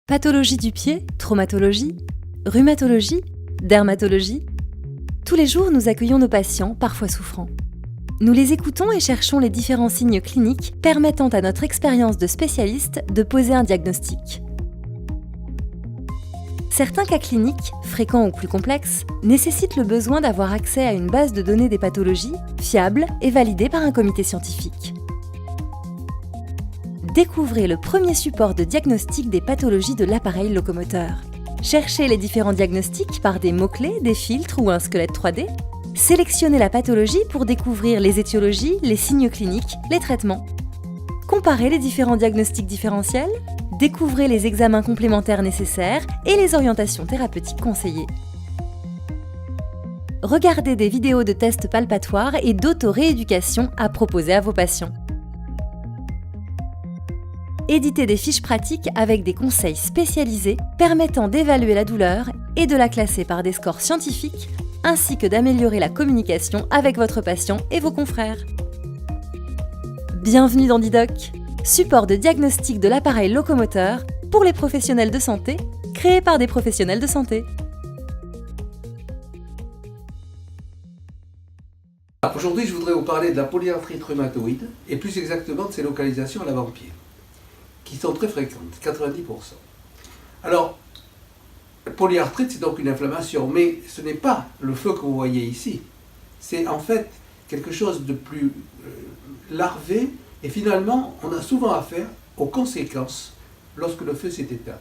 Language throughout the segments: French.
Pathologie du pied, traumatologie, rhumatologie, dermatologie. Tous les jours, nous accueillons nos patients, parfois souffrants. Nous les écoutons et cherchons les différents signes cliniques permettant à notre expérience de spécialiste de poser un diagnostic. Certains cas cliniques, fréquents ou plus complexes, nécessitent le besoin d'avoir accès à une base de données des pathologies fiable et validée par un comité scientifique. Découvrez le premier support de diagnostic des pathologies de l'appareil locomoteur. Cherchez les différents diagnostics par des mots-clés, des filtres ou un squelette 3D. Sélectionnez la pathologie pour découvrir les étiologies, les signes cliniques, les traitements. Comparez les différents diagnostics différentiels. Découvrez les examens complémentaires nécessaires et les orientations thérapeutiques conseillées. Regardez des vidéos de tests palpatoires et d'auto-rééducation à proposer à vos patients. Éditez des fiches pratiques avec des conseils spécialisés permettant d'évaluer la douleur et de la classer par des scores scientifiques, ainsi que d'améliorer la communication avec votre patient et vos confrères. Bienvenue dans Didoc, support de diagnostic de l'appareil locomoteur pour les professionnels de santé, créé par des professionnels de santé. Aujourd'hui, je voudrais vous parler de la polyarthrite rhumatoïde et plus exactement de ses localisations à l'avant-pied, qui sont très fréquentes, 90%. Alors, polyarthrite, c'est donc une inflammation, mais ce n'est pas le feu que vous voyez ici. C'est en fait quelque chose de plus larvé, et finalement, on a souvent affaire aux conséquences lorsque le feu s'est éteint,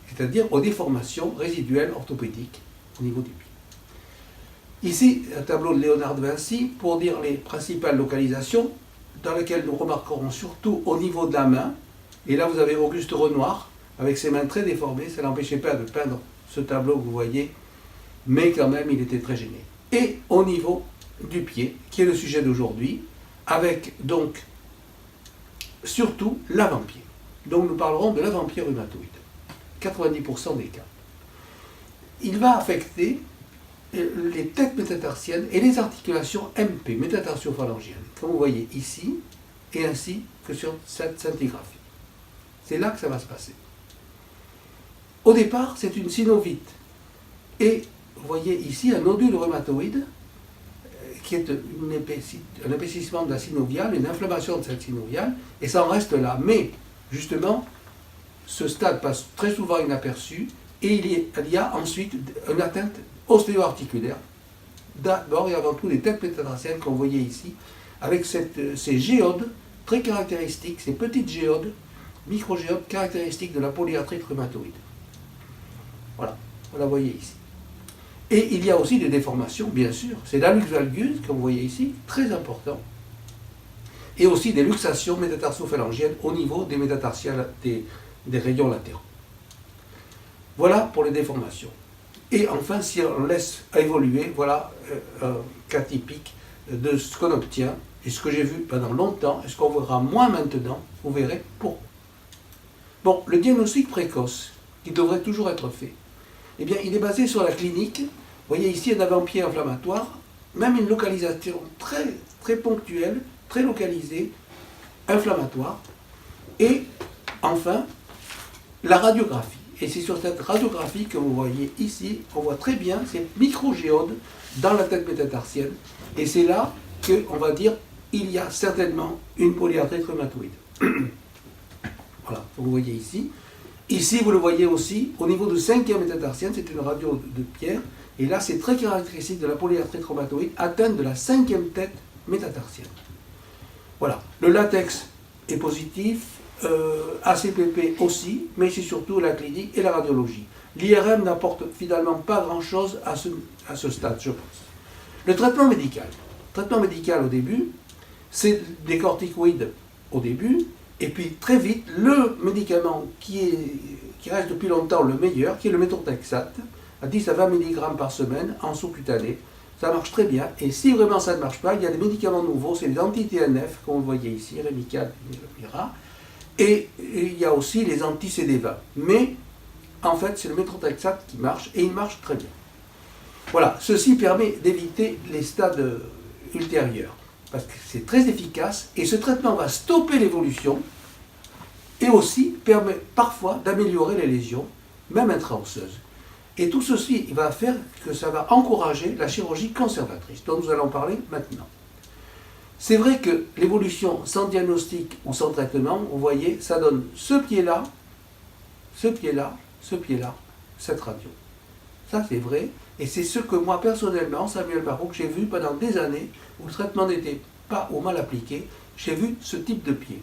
c'est-à-dire aux déformations résiduelles orthopédiques au niveau du pied. Ici, un tableau de Léonard de Vinci pour dire les principales localisations, dans lesquelles nous remarquerons surtout au niveau de la main. Et là, vous avez Auguste Renoir, avec ses mains très déformées. Ça n'empêchait pas de peindre ce tableau que vous voyez, mais quand même, il était très gêné. Et au niveau du pied, qui est le sujet d'aujourd'hui, avec donc surtout l'avant-pied. Donc nous parlerons de l'avant-pied rhumatoïde, 90% des cas. Il va affecter les têtes métatarsiennes et les articulations MP, métatarsio-phalangiennes, comme vous voyez ici, et ainsi que sur cette scintigraphie. C'est là que ça va se passer. Au départ, c'est une synovite. Et vous voyez ici un nodule rhumatoïde qui est un épaississement de la synoviale, une inflammation de cette synoviale, et ça en reste là. Mais, justement, ce stade passe très souvent inaperçu, et il y a ensuite une atteinte ostéo-articulaire, d'abord et avant tout des têtes métatarsiennes qu'on voyait ici, avec ces géodes très caractéristiques, ces petites géodes, microgéodes caractéristiques de la polyarthrite rhumatoïde. Voilà, vous la voyez ici. Et il y a aussi des déformations, bien sûr. C'est l'hallux valgus, comme vous voyez ici, très important. Et aussi des luxations métatarso-phalangiennes au niveau des métatarsiales des rayons latéraux. Voilà pour les déformations. Et enfin, si on laisse évoluer, voilà un cas typique de ce qu'on obtient, et ce que j'ai vu pendant longtemps, et ce qu'on verra moins maintenant, vous verrez pourquoi. Bon, le diagnostic précoce, qui devrait toujours être fait, eh bien, il est basé sur la clinique. Vous voyez ici un avant-pied inflammatoire, même une localisation très, très ponctuelle, très localisée, inflammatoire. Et enfin, la radiographie. Et c'est sur cette radiographie que vous voyez ici, on voit très bien ces microgéodes dans la tête métatarsienne. Et c'est là qu'on va dire il y a certainement une polyarthrite rhumatoïde. Voilà, vous voyez ici. Ici, vous le voyez aussi, au niveau de 5e métatarsienne, c'est une radio de Pierre. Et là, c'est très caractéristique de la polyarthrite rhumatoïde, atteinte de la 5e tête métatarsienne. Voilà, le latex est positif. ACPP aussi, mais c'est surtout la clinique et la radiologie. L'IRM n'apporte finalement pas grand-chose à ce stade, je pense. Le traitement médical. Le traitement médical au début, c'est des corticoïdes au début, et puis très vite, le médicament qui reste depuis longtemps le meilleur, qui est le méthotrexate, à 10 à 20 mg par semaine en sous-cutané. Ça marche très bien, et si vraiment ça ne marche pas, il y a des médicaments nouveaux, c'est les anti-TNF, comme vous voyez ici, Rémical, Mira. Et il y a aussi les anti-CD20. Mais, en fait, c'est le méthotrexate qui marche, et il marche très bien. Voilà, ceci permet d'éviter les stades ultérieurs, parce que c'est très efficace, et ce traitement va stopper l'évolution, et aussi permet parfois d'améliorer les lésions, même intraosseuses. Et tout ceci va faire que ça va encourager la chirurgie conservatrice, dont nous allons parler maintenant. C'est vrai que l'évolution sans diagnostic ou sans traitement, vous voyez, ça donne ce pied-là, ce pied-là, ce pied-là, cette radio. Ça c'est vrai, et c'est ce que moi personnellement, Samuel Barouk, j'ai vu pendant des années où le traitement n'était pas ou mal appliqué, j'ai vu ce type de pied.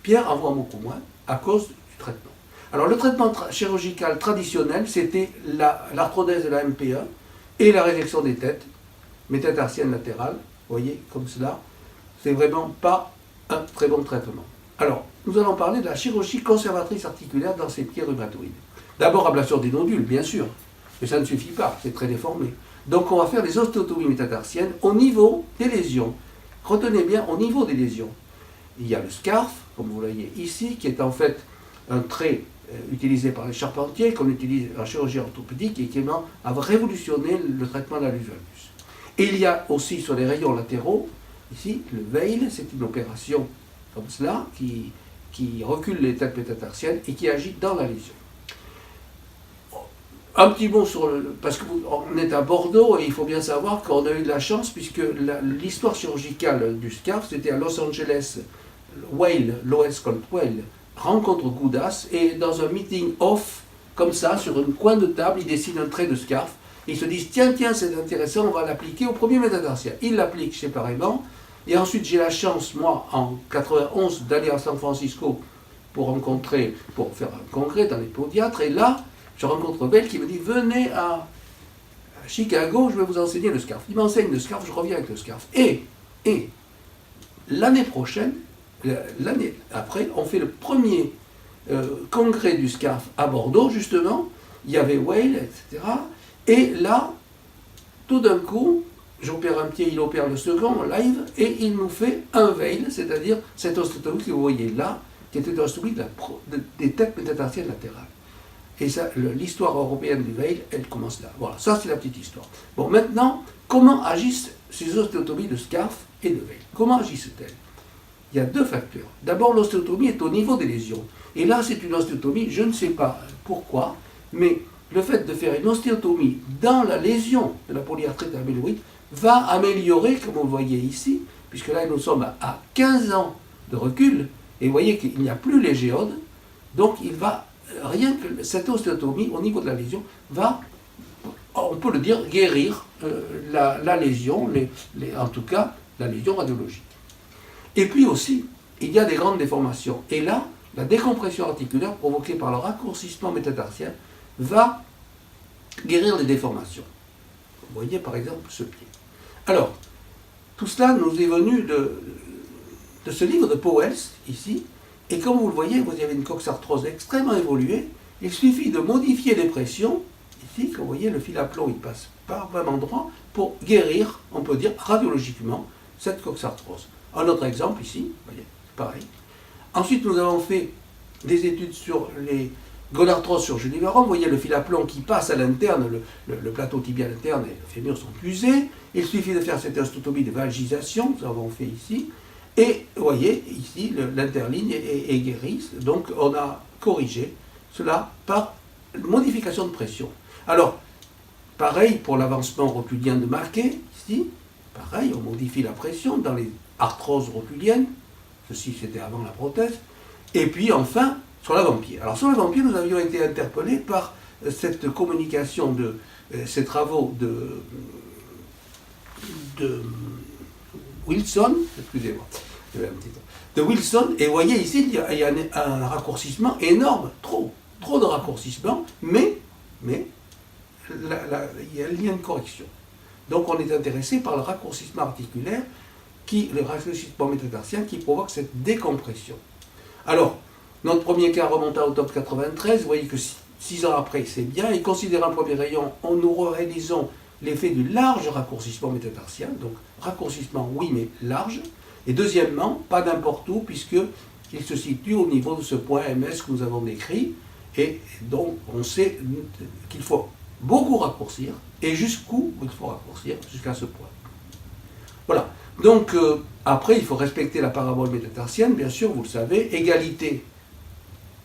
Pierre en voit beaucoup moins à cause du traitement. Alors le traitement chirurgical traditionnel, c'était l'arthrodèse de la MPE et la résection des têtes, métatarsienne latérale, vous voyez, comme cela. C'est vraiment pas un très bon traitement. Alors, nous allons parler de la chirurgie conservatrice articulaire dans ces pieds rhumatoïdes. D'abord, ablation des nodules, bien sûr, mais ça ne suffit pas, c'est très déformé. Donc on va faire des ostéotomies métatarsiennes au niveau des lésions. Retenez bien, au niveau des lésions. Il y a le scarf, comme vous voyez ici, qui est en fait un trait utilisé par les charpentiers, qu'on utilise en chirurgie orthopédique et qui a révolutionné le traitement de la valgus. Et il y a aussi sur les rayons latéraux, ici, le veil, c'est une opération comme cela, qui recule les têtes métatarsiennes et qui agit dans la lésion. Un petit mot sur parce qu'on est à Bordeaux et il faut bien savoir qu'on a eu de la chance puisque l'histoire chirurgicale du scarf, c'était à Los Angeles, Whale, Lois Colt Whale, rencontre Goudas et dans un meeting off, comme ça, sur un coin de table, ils dessinent un trait de scarf. Et ils se disent, tiens, c'est intéressant, on va l'appliquer au premier métatarsien. Ils l'appliquent séparément. Et ensuite, j'ai la chance, moi, en 91, d'aller à San Francisco pour faire un congrès dans les podiatres. Et là, je rencontre Bell qui me dit, venez à Chicago, je vais vous enseigner le scarf. Il m'enseigne le scarf, je reviens avec le scarf. Et l'année prochaine, l'année après, on fait le premier congrès du scarf à Bordeaux, justement. Il y avait Whale, etc. Et là, tout d'un coup, j'opère un pied, il opère le second en live, et il nous fait un veil, c'est-à-dire cette ostéotomie que vous voyez là, qui était une ostéotomie des têtes métatarsiennes latérales. Et ça, l'histoire européenne du veil, elle commence là. Voilà, ça c'est la petite histoire. Bon, maintenant, comment agissent ces ostéotomies de scarf et de veil? Comment agissent-elles? Il y a deux facteurs. D'abord, l'ostéotomie est au niveau des lésions. Et là, c'est une ostéotomie, je ne sais pas pourquoi, mais le fait de faire une ostéotomie dans la lésion de la polyarthrite amyloïde va améliorer, comme vous le voyez ici, puisque là, nous sommes à 15 ans de recul, et vous voyez qu'il n'y a plus les géodes, donc il va, rien que cette ostéotomie, au niveau de la lésion, va, on peut le dire, guérir la lésion, en tout cas, la lésion radiologique. Et puis aussi, il y a des grandes déformations. Et là, la décompression articulaire provoquée par le raccourcissement métatarsien va guérir les déformations. Vous voyez par exemple ce pied. Alors, tout cela nous est venu de ce livre de Powell, ici, et comme vous le voyez, vous avez une coxarthrose extrêmement évoluée, il suffit de modifier les pressions, ici, comme vous voyez, le fil à plomb, il passe par le même endroit, pour guérir, on peut dire, radiologiquement, cette coxarthrose. Un autre exemple ici, vous voyez, pareil. Ensuite, nous avons fait des études sur les gonarthroses sur Genivarum. Vous voyez le fil à plomb qui passe à l'interne, le plateau tibial interne et le fémur sont usés. Il suffit de faire cette ostéotomie de valgisation, nous avons fait ici. Et vous voyez, ici, l'interligne est guérie. Donc, on a corrigé cela par modification de pression. Alors, pareil pour l'avancement rotulien de Marquet, ici. Pareil, on modifie la pression dans les arthroses rotuliennes. Ceci, c'était avant la prothèse. Et puis, enfin, sur l'avant-pied. Alors, sur l'avant-pied, nous avions été interpellés par cette communication de ces travaux de Wilson, excusez-moi, de Wilson, et vous voyez ici, il y a un raccourcissement énorme, trop de raccourcissement, mais il y a une correction. Donc, on est intéressé par le raccourcissement articulaire, le raccourcissement métatarsien qui provoque cette décompression. Alors, notre premier cas remonte à octobre 93, vous voyez que 6 ans après, c'est bien, et considérant un premier rayon, nous réalisons l'effet du large raccourcissement métatarsien, donc raccourcissement oui, mais large, et deuxièmement, pas n'importe où, puisqu'il se situe au niveau de ce point MS que nous avons décrit, et donc on sait qu'il faut beaucoup raccourcir, et jusqu'où il faut raccourcir, jusqu'à ce point. Voilà. Donc, après, il faut respecter la parabole métatarsienne, bien sûr, vous le savez, égalité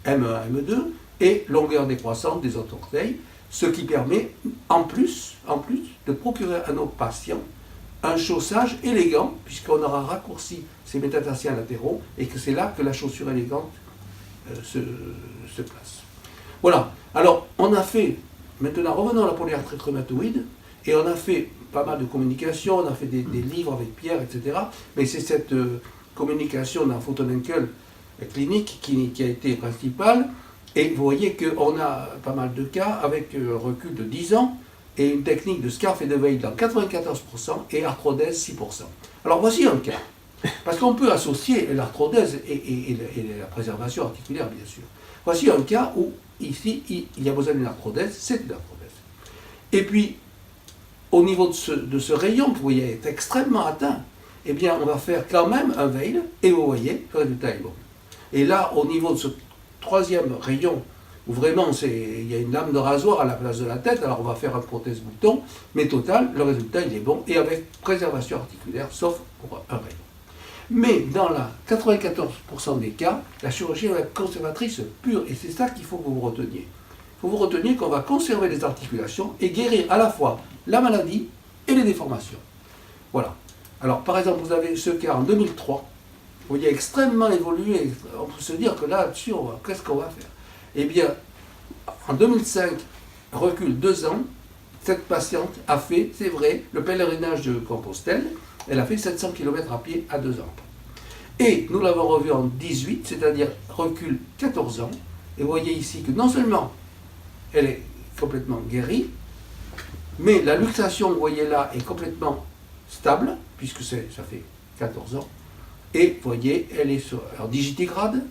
M1, M2, et longueur décroissante des autres orteils, ce qui permet, en plus, de procurer à nos patients un chaussage élégant, puisqu'on aura raccourci ces métatarsiens latéraux, et que c'est là que la chaussure élégante se place. Voilà. Alors, on a fait, maintenant revenons à la polyarthrite rhumatoïde, et on a fait pas mal de communication, on a fait des livres avec Pierre, etc. Mais c'est cette communication dans Photonenkel clinique qui a été principale. Et vous voyez qu'on a pas mal de cas avec un recul de 10 ans et une technique de Scarf et de Weil dans 94% et arthrodèse 6%. Alors voici un cas. Parce qu'on peut associer l'arthrodèse et la préservation articulaire, bien sûr. Voici un cas où, ici, il y a besoin d'une arthrodèse, c'est une arthrodèse. Et puis, au niveau de ce rayon que vous voyez est extrêmement atteint, eh bien, on va faire quand même un Weil, et vous voyez, le résultat est bon. Et là, au niveau de ce troisième rayon, où vraiment il y a une lame de rasoir à la place de la tête, alors on va faire un prothèse-bouton, mais total, le résultat il est bon, et avec préservation articulaire, sauf pour un rayon. Mais dans la 94% des cas, la chirurgie va être conservatrice pure, et c'est ça qu'il faut que vous reteniez. Il faut que vous reteniez qu'on va conserver les articulations et guérir à la fois la maladie et les déformations. Voilà. Alors, par exemple, vous avez ce cas en 2003, où il a extrêmement évolué. On peut se dire que là-dessus, qu'est-ce qu'on va faire? Eh bien, en 2005, recul 2 ans, cette patiente a fait, c'est vrai, le pèlerinage de Compostelle. Elle a fait 700 km à pied à 2 ans. Et nous l'avons revu en 18, c'est-à-dire recul 14 ans. Et vous voyez ici que non seulement elle est complètement guérie, mais la luxation, vous voyez là, est complètement stable, puisque ça fait 14 ans. Et vous voyez, elle est en digitigrade,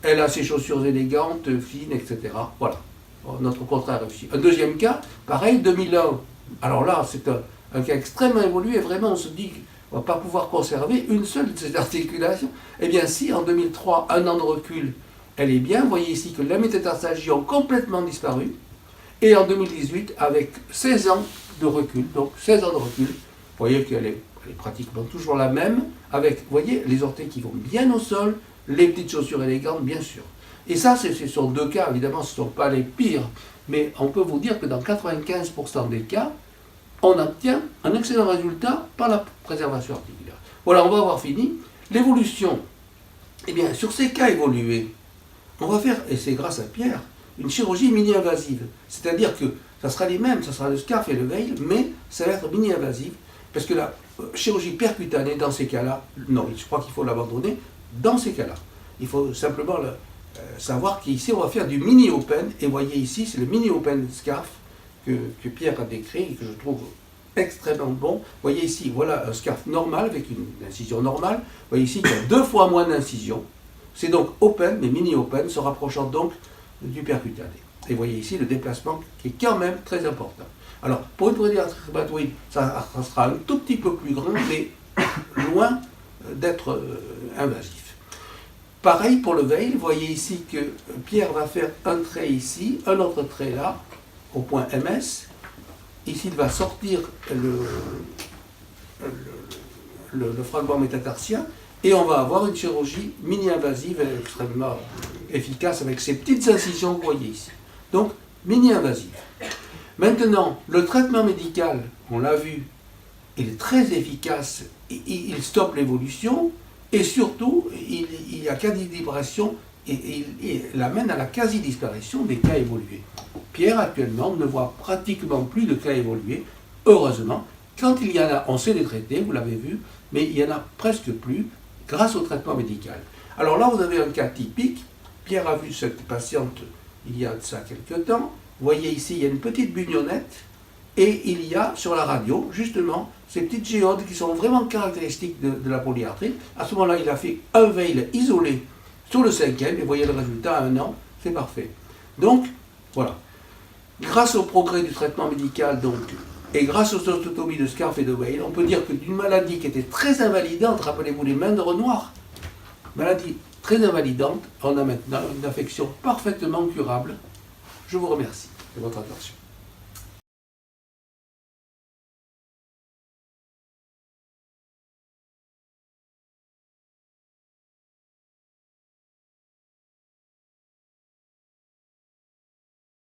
elle a ses chaussures élégantes, fines, etc. Voilà, notre contrat a réussi. Un deuxième cas, pareil, 2001. Alors là, c'est un cas extrêmement évolué, vraiment, on se dit qu'on ne va pas pouvoir conserver une seule de ces articulations. Eh bien si, en 2003, 1 an de recul, elle est bien. Vous voyez ici que les métatarsalgies ont complètement disparu. Et en 2018, avec 16 ans de recul, donc 16 ans de recul, vous voyez qu'elle est pratiquement toujours la même, avec, vous voyez, les orteils qui vont bien au sol, les petites chaussures élégantes, bien sûr. Et ça, ce sont 2 cas, évidemment, ce ne sont pas les pires, mais on peut vous dire que dans 95% des cas, on obtient un excellent résultat par la préservation articulaire. Voilà, on va avoir fini. L'évolution, eh bien, sur ces cas évolués, on va faire, et c'est grâce à Pierre, une chirurgie mini-invasive. C'est-à-dire que ça sera les mêmes, ça sera le Scarf et le Weil, mais ça va être mini-invasive, parce que la chirurgie percutanée, dans ces cas-là, non, je crois qu'il faut l'abandonner. Dans ces cas-là, il faut simplement savoir qu'ici, on va faire du mini-open, et vous voyez ici, c'est le mini-open Scarf que Pierre a décrit, et que je trouve extrêmement bon. Vous voyez ici, voilà un Scarf normal, avec une incision normale. Vous voyez ici qu'il y a 2 fois moins d'incision. C'est donc open, mais mini-open, se rapprochant donc du percutané. Et vous voyez ici le déplacement qui est quand même très important. Alors, pour une polyarthrite rhumatoïde, ça sera un tout petit peu plus grand, mais loin d'être invasif. Pareil pour le Weil, vous voyez ici que Pierre va faire un trait ici, un autre trait là, au point MS. Ici, il va sortir le fragment métatarsien, et on va avoir une chirurgie mini-invasive extrêmement efficace avec ces petites incisions que vous voyez ici. Donc, mini-invasive. Maintenant, le traitement médical, on l'a vu, il est très efficace, il stoppe l'évolution, et surtout, il y a quasi-disparition, et il amène à la quasi-disparition des cas évolués. Pierre, actuellement, ne voit pratiquement plus de cas évolués, heureusement. Quand il y en a, on sait les traiter, vous l'avez vu, mais il n'y en a presque plus, grâce au traitement médical. Alors là, vous avez un cas typique. Pierre a vu cette patiente il y a de ça quelques temps. Vous voyez ici, il y a une petite bugnonnette, et il y a sur la radio, justement, ces petites géodes qui sont vraiment caractéristiques de la polyarthrite. À ce moment-là, il a fait un Weil isolé sur le 5e, et vous voyez le résultat à 1 an, c'est parfait. Donc, voilà. Grâce au progrès du traitement médical, donc, et grâce aux osteotomies de Scarf et de Weil, on peut dire que d'une maladie qui était très invalidante, rappelez-vous les mains de Renoir, maladie très invalidante, on a maintenant une affection parfaitement curable. Je vous remercie de votre attention.